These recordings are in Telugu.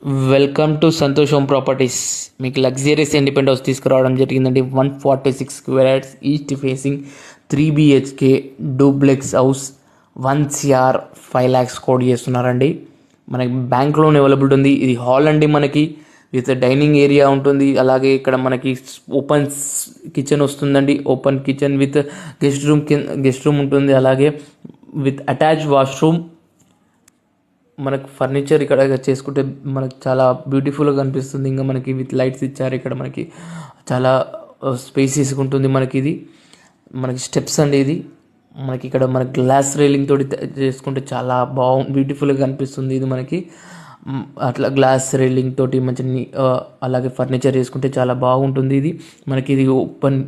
Welcome to Santosh home properties. మీకు లగ్జరియస్ ఇండిపెండెంట్ హౌస్ తీసుకురావడం జరిగిందండి. 146 square yards east facing 3 BHK duplex house 1 CR 5 lakhs code చేస్తున్నారండి. మనకి బ్యాంక్ లోన్ అవైలబుల్ ఉంది. ఇది హాల్ అండి, మనకి విత్ డైనింగ్ ఏరియా ఉంటుంది. అలాగే ఇక్కడ మనకి ఓపెన్ కిచెన్ వస్తుందండి. Open kitchen with guest room ఉంటుంది. అలాగే విత్ అటాచ్ వాష్రూమ్. మనకు ఫర్నిచర్ ఇక్కడ చేసుకుంటే మనకు చాలా బ్యూటిఫుల్గా కనిపిస్తుంది. ఇంకా మనకి విత్ లైట్స్ ఇచ్చారు. ఇక్కడ మనకి చాలా స్పేసెస్గా ఉంటుంది. మనకి స్టెప్స్ అండి. ఇది మనకి ఇక్కడ మనకి గ్లాస్ రైలింగ్ తోటి చేసుకుంటే చాలా బ్యూటిఫుల్గా కనిపిస్తుంది. ఇది మనకి అట్లా గ్లాస్ రైలింగ్ తోటి మంచి అలాగే ఫర్నిచర్ చేసుకుంటే చాలా బాగుంటుంది. ఇది ఓపెన్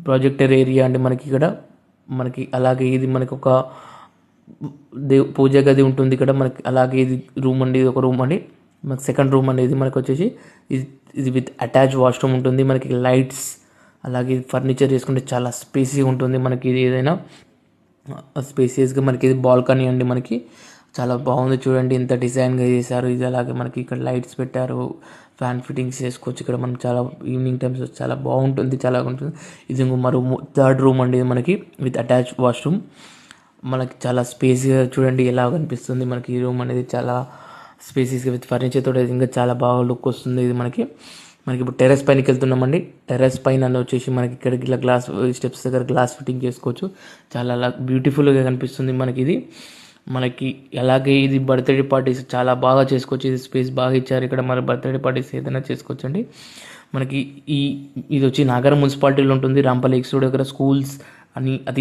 ప్రాజెక్టర్ ఏరియా అండి. మనకి అలాగే ఇది మనకి ఒక పూజ గది ఉంటుంది ఇక్కడ మనకి. అలాగే ఇది రూమ్ అండి, ఇది ఒక రూమ్ అండి. మనకి సెకండ్ రూమ్ అనేది మనకి వచ్చేసి ఇది విత్ అటాచ్ వాష్రూమ్ ఉంటుంది. మనకి లైట్స్ అలాగే ఫర్నిచర్ చేసుకుంటే చాలా స్పేసీగా ఉంటుంది. మనకి ఇది ఏదైనా స్పేసియస్గా మనకి ఇది బాల్కనీ అండి. మనకి చాలా బాగుంది చూడండి, ఎంత డిజైన్గా చేశారు. ఇది అలాగే మనకి ఇక్కడ లైట్స్ పెట్టారు, ఫ్యాన్ ఫిట్టింగ్స్ చేసుకోవచ్చు. ఇక్కడ మనం చాలా ఈవినింగ్ టైమ్స్ చాలా బాగుంటుంది, చాలా ఉంటుంది. ఇది మరో థర్డ్ రూమ్ అండి. ఇది మనకి విత్ అటాచ్ వాష్రూమ్. మనకి చాలా స్పేస్గా చూడండి ఎలా కనిపిస్తుంది. మనకి ఈ రూమ్ అనేది చాలా స్పేసెస్గా విత్ ఫర్నిచర్ తోటి ఇంకా చాలా బాగా లుక్ వస్తుంది. ఇది మనకి ఇప్పుడు టెర్రస్ పైనకి వెళ్తున్నామండి. టెర్రస్ పైన వచ్చేసి మనకి ఇక్కడికి ఇలా గ్లాస్ స్టెప్స్ దగ్గర గ్లాస్ ఫిట్టింగ్ చేసుకోవచ్చు. చాలా బ్యూటిఫుల్గా కనిపిస్తుంది మనకి అలాగే ఇది బర్త్డే పార్టీస్ చాలా బాగా చేసుకోవచ్చు. ఇది స్పేస్ బాగా ఇచ్చారు. ఇక్కడ మన బర్త్డే పార్టీస్ ఏదైనా చేసుకోవచ్చు అండి. మనకి ఇది వచ్చి నాగర్ మున్సిపాలిటీలో ఉంటుంది. రాంపల్లి ఎక్స్ రోడ్ దగ్గర స్కూల్స్ అని అది